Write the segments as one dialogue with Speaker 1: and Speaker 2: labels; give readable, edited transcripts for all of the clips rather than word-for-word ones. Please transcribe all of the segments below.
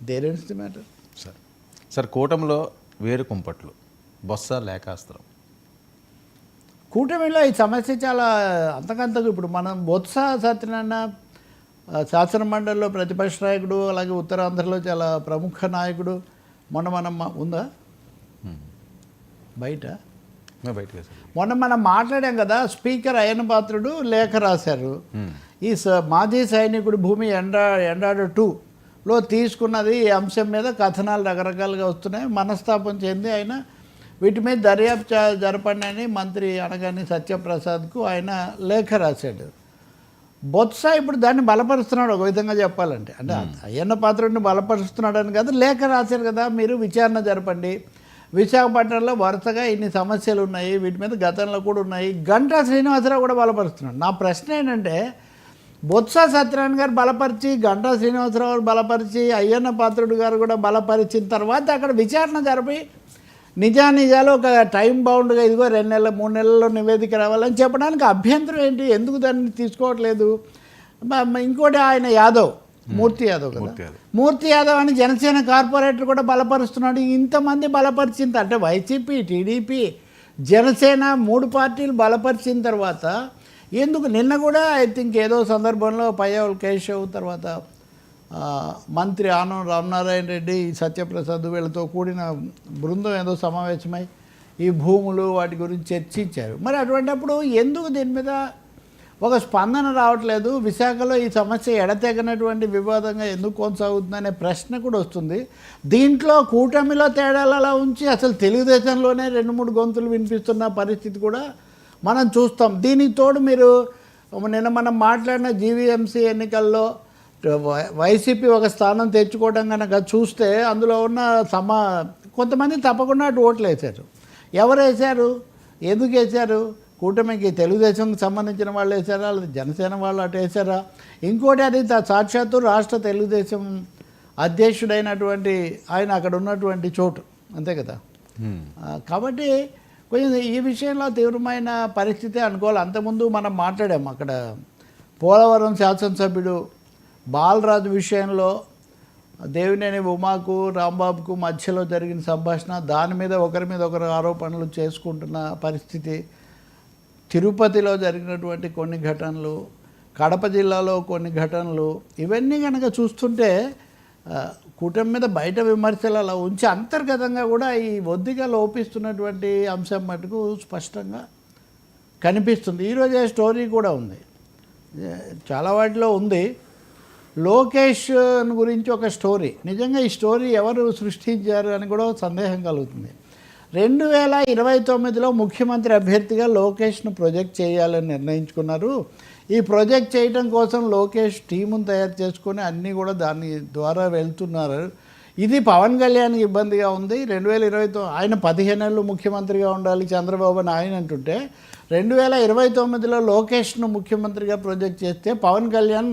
Speaker 1: There is the matter.
Speaker 2: Sir కూటమిలో వేరు కుంపట్లు, బొత్స లేఖాస్త్రం.
Speaker 1: కూటమిలో ఈ సమస్య చాలా అంతకంతకు ఇప్పుడు మనం బొత్స సత్యనారాయణ శాసన మండలిలో ప్రతిపక్ష నాయకుడు, అలాగే ఉత్తరాంధ్రలో చాలా ప్రముఖ నాయకుడు. మనం ఉందా బయట మొన్న మనం మాట్లాడాం కదా, స్పీకర్ అయ్యన్న పాత్రుడు లేఖ రాశారు. ఈ మాజీ సైనికుడు భూమి ఎండాడు 2లో తీసుకున్నది ఈ అంశం మీద కథనాలు రకరకాలుగా వస్తున్నాయి. మనస్తాపం చెంది ఆయన వీటి మీద దర్యాప్తు జరపండి అని మంత్రి అనగాని సత్యప్రసాద్కు ఆయన లేఖ రాశాడు. బొత్స ఇప్పుడు దాన్ని బలపరుస్తున్నాడు ఒక విధంగా చెప్పాలంటే. అంటే అయ్యన్న పాత్రుడిని బలపరుస్తున్నాడని కాదు, లేఖ రాశారు కదా మీరు విచారణ జరపండి. విశాఖపట్నంలో వరుసగా ఇన్ని సమస్యలు ఉన్నాయి, వీటి మీద గతంలో కూడా ఉన్నాయి. గంటా శ్రీనివాసరావు కూడా బలపరుస్తున్నాడు. నా ప్రశ్న ఏంటంటే, బొత్స సత్యనారాయణ గారు బలపరిచి, గంటా శ్రీనివాసరావు గారు బలపరిచి, అయ్యన్న పాత్రుడు గారు కూడా బలపరిచిన తర్వాత అక్కడ విచారణ జరిపి నిజాలు ఒక టైం బౌండ్గా ఇదిగో 2 నెలలు 3 నెలల్లో నివేదిక రావాలని చెప్పడానికి అభ్యంతరం ఏంటి? ఎందుకు దాన్ని తీసుకోవట్లేదు? ఇంకోటి ఆయన యాదవ్, మూర్తి యాదవ్ కదా, మూర్తి యాదవ్ అని జనసేన కార్పొరేటర్ కూడా బలపరుస్తున్నాడు. ఇంతమంది బలపరిచిన అంటే వైసీపీ, టీడీపీ, జనసేన 3 పార్టీలు బలపరిచిన తర్వాత ఎందుకు నిన్న కూడా ఐ థింక్ ఏదో సందర్భంలో పయ్యావుల కేశవ్ తర్వాత మంత్రి ఆనం రామనారాయణ రెడ్డి, సత్యప్రసాద్ వీళ్ళతో కూడిన బృందం ఏదో సమావేశమై ఈ భూములు వాటి గురించి చర్చించారు. మరి అటువంటిప్పుడు ఎందుకు దీని మీద ఒక స్పందన రావట్లేదు? విశాఖలో ఈ సమస్య ఎడతెగనటువంటి వివాదంగా ఎందుకు కొనసాగుతుందనే ప్రశ్న కూడా వస్తుంది. దీంట్లో కూటమిలో తేడాలు అలా ఉంచి అసలు తెలుగుదేశంలోనే 2-3 గొంతులు వినిపిస్తున్న పరిస్థితి కూడా మనం చూస్తాం. దీనికి తోడు మీరు నిన్న మనం మాట్లాడిన జీవీఎంసీ ఎన్నికల్లో వైసీపీ ఒక స్థానం తెచ్చుకోవడం కనుక చూస్తే అందులో ఉన్న కొంతమంది తప్పకుండా అటు ఓట్లు వేశారు. ఎవరు వేశారు? ఎందుకు వేశారు? కూటమికి తెలుగుదేశంకి సంబంధించిన వాళ్ళు వేశారా, లేదా జనసేన వాళ్ళు అటు వేశారా? ఇంకోటి అది సాక్షాత్తు రాష్ట్ర తెలుగుదేశం అధ్యక్షుడైనటువంటి ఆయన అక్కడ ఉన్నటువంటి చోటు, అంతే కదా. కాబట్టి కొంచెం ఈ విషయంలో తీవ్రమైన పరిస్థితి అనుకోవాలి. అంతకుముందు మనం మాట్లాడాము అక్కడ పోలవరం శాసనసభ్యుడు బాలరాజు విషయంలో దేవినేని ఉమాకు రాంబాబుకు మధ్యలో జరిగిన సంభాషణ, దాని మీద ఒకరు ఆరోపణలు చేసుకుంటున్న పరిస్థితి, తిరుపతిలో జరిగినటువంటి కొన్ని ఘటనలు, కడప జిల్లాలో కొన్ని ఘటనలు, ఇవన్నీ కనుక చూస్తుంటే కూటమి మీద బయట విమర్శలు అలా ఉంచి అంతర్గతంగా కూడా ఈ ఒద్దిగా లోపిస్తున్నటువంటి అంశం మటుకు స్పష్టంగా కనిపిస్తుంది. ఈరోజే స్టోరీ కూడా ఉంది, చాలా వాటిలో ఉంది. లోకేష్ గురించి ఒక స్టోరీ, నిజంగా ఈ స్టోరీ ఎవరు సృష్టించారు అని కూడా సందేహం కలుగుతుంది. 2029లో ముఖ్యమంత్రి అభ్యర్థిగా లోకేష్ను ప్రొజెక్ట్ చేయాలని నిర్ణయించుకున్నారు. ఈ ప్రొజెక్ట్ చేయడం కోసం లోకేష్ టీమును తయారు చేసుకొని అన్నీ కూడా దాని ద్వారా వెళ్తున్నారు. ఇది పవన్ కళ్యాణ్కి ఇబ్బందిగా ఉంది. 2029 ఆయన 15 నెలలు ముఖ్యమంత్రిగా ఉండాలి చంద్రబాబు అని ఆయన అంటుంటే, 2029లో లోకేష్ను ముఖ్యమంత్రిగా ప్రొజెక్ట్ చేస్తే పవన్ కళ్యాణ్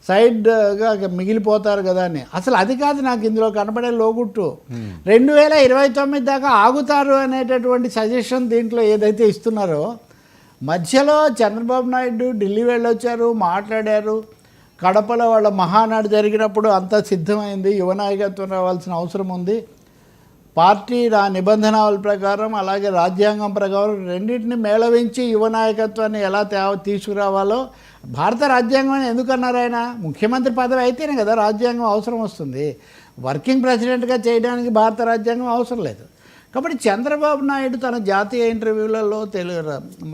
Speaker 1: సైడ్గా మిగిలిపోతారు కదా అని. అసలు అది కాదు నాకు ఇందులో కనపడే లోగుట్టు. 2029 దాకా ఆగుతారు అనేటటువంటి సజెషన్ దీంట్లో ఏదైతే ఇస్తున్నారో, మధ్యలో చంద్రబాబు నాయుడు ఢిల్లీ వెళ్ళొచ్చారు, మాట్లాడారు. కడపలో వాళ్ళ మహానాడు జరిగినప్పుడు అంతా సిద్ధమైంది, యువ నాయకత్వం రావాల్సిన అవసరం ఉంది. పార్టీ నిబంధనల ప్రకారం అలాగే రాజ్యాంగం ప్రకారం రెండింటిని మేళవించి యువ నాయకత్వాన్ని ఎలా తీసుకురావాలో భారత రాజ్యాంగం ఎందుకన్నారు ఆయన? ముఖ్యమంత్రి పదవి అయితేనే కదా రాజ్యాంగం అవసరం వస్తుంది. వర్కింగ్ ప్రెసిడెంట్గా చేయడానికి భారత రాజ్యాంగం అవసరం లేదు. కాబట్టి చంద్రబాబు నాయుడు తన జాతీయ ఇంటర్వ్యూలలో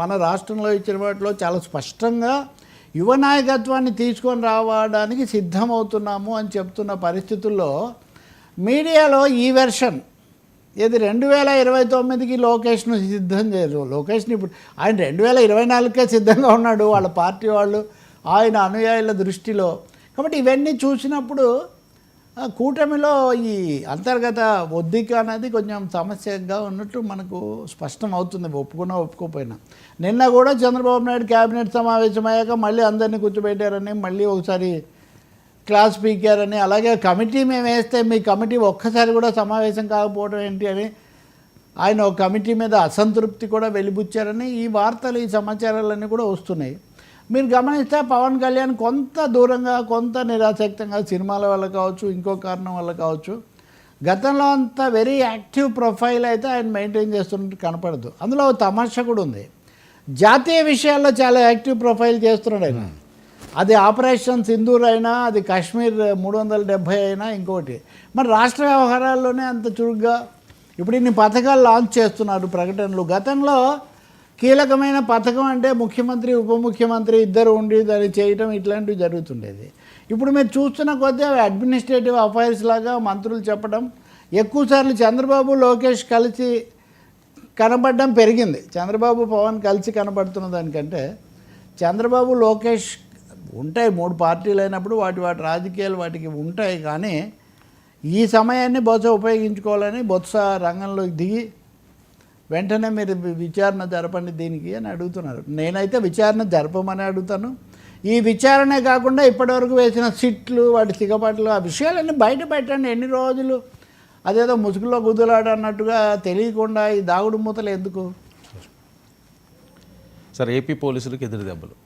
Speaker 1: మన రాష్ట్రంలో ఇచ్చిన వాటిలో చాలా స్పష్టంగా యువ నాయకత్వాన్ని తీసుకొని రావడానికి సిద్ధమవుతున్నాము అని చెప్తున్న పరిస్థితుల్లో మీడియాలో ఈ వెర్షన్ ఏది 2029కి లోకేష్ను సిద్ధం చేయరు. లోకేష్ని ఇప్పుడు ఆయన 2024కే సిద్ధంగా ఉన్నాడు వాళ్ళ పార్టీ వాళ్ళు, ఆయన అనుయాయుల దృష్టిలో. కాబట్టి ఇవన్నీ చూసినప్పుడు కూటమిలో ఈ అంతర్గత ఒద్దిక అనేది కొంచెం సమస్యగా ఉన్నట్టు మనకు స్పష్టం అవుతుంది, ఒప్పుకున్నా ఒప్పుకోపోయినా. నిన్న కూడా చంద్రబాబు నాయుడు క్యాబినెట్ సమావేశం అయ్యాక మళ్ళీ అందరినీ కూర్చోబెట్టారని, మళ్ళీ ఒకసారి క్లాస్ పీకారని, అలాగే కమిటీ మేము వేస్తే మీ కమిటీ ఒక్కసారి కూడా సమావేశం కాకపోవడం ఏంటి అని ఆయన ఒక కమిటీ మీద అసంతృప్తి కూడా వెలిబుచ్చారని ఈ వార్తలు, ఈ సమాచారాలన్నీ కూడా వస్తున్నాయి. మీరు గమనిస్తే పవన్ కళ్యాణ్ కొంత దూరంగా కొంత నిరాసక్తంగా సినిమాల వల్ల కావచ్చు ఇంకో కారణం వల్ల కావచ్చు గతంలో అంత వెరీ యాక్టివ్ ప్రొఫైల్ అయితే ఆయన మెయింటైన్ చేస్తున్నట్టు కనపడదు. అందులో ఒక తమాషా కూడా ఉంది. జాతీయ విషయాల్లో చాలా యాక్టివ్ ప్రొఫైల్ చేస్తున్నాడు ఆయన. అది ఆపరేషన్ సింధూర్ అయినా, అది కాశ్మీర్ 370 అయినా, ఇంకోటి మరి రాష్ట్ర వ్యవహారాల్లోనే అంత చురుగ్గా ఇప్పుడు ఇన్ని పథకాలు లాంచ్ చేస్తున్నారు ప్రకటనలు. గతంలో కీలకమైన పథకం అంటే ముఖ్యమంత్రి ఉప ముఖ్యమంత్రి ఇద్దరు ఉండి దాన్ని చేయటం ఇట్లాంటివి జరుగుతుండేది. ఇప్పుడు మీరు చూస్తున్న కొద్దీ అవి అడ్మినిస్ట్రేటివ్ అఫైర్స్ లాగా మంత్రులు చెప్పడం, ఎక్కువసార్లు చంద్రబాబు లోకేష్ కలిసి కనబడడం పెరిగింది. చంద్రబాబు పవన్ కలిసి కనబడుతున్న దానికంటే చంద్రబాబు లోకేష్ ఉంటాయి, 3 పార్టీలు అయినప్పుడు వాటి రాజకీయాలు వాటికి ఉంటాయి. కానీ ఈ సమయాన్ని బొత్స ఉపయోగించుకోవాలని బొత్స రంగంలోకి దిగి వెంటనే మీరు విచారణ జరపండి దీనికి అని అడుగుతున్నారు. నేనైతే విచారణ జరపమని అడుగుతాను. ఈ విచారణే కాకుండా ఇప్పటివరకు వేసిన సిట్లు, వాటి సిగపాట్లు, ఆ విషయాలన్నీ బయట పెట్టండి. ఎన్ని రోజులు అదేదో ముసుగులో గుద్దులాట అన్నట్టుగా తెలియకుండా ఈ దాగుడు మూతలు ఎందుకు?
Speaker 2: సార్, ఏపీ పోలీసులకు ఎదురు దెబ్బలు.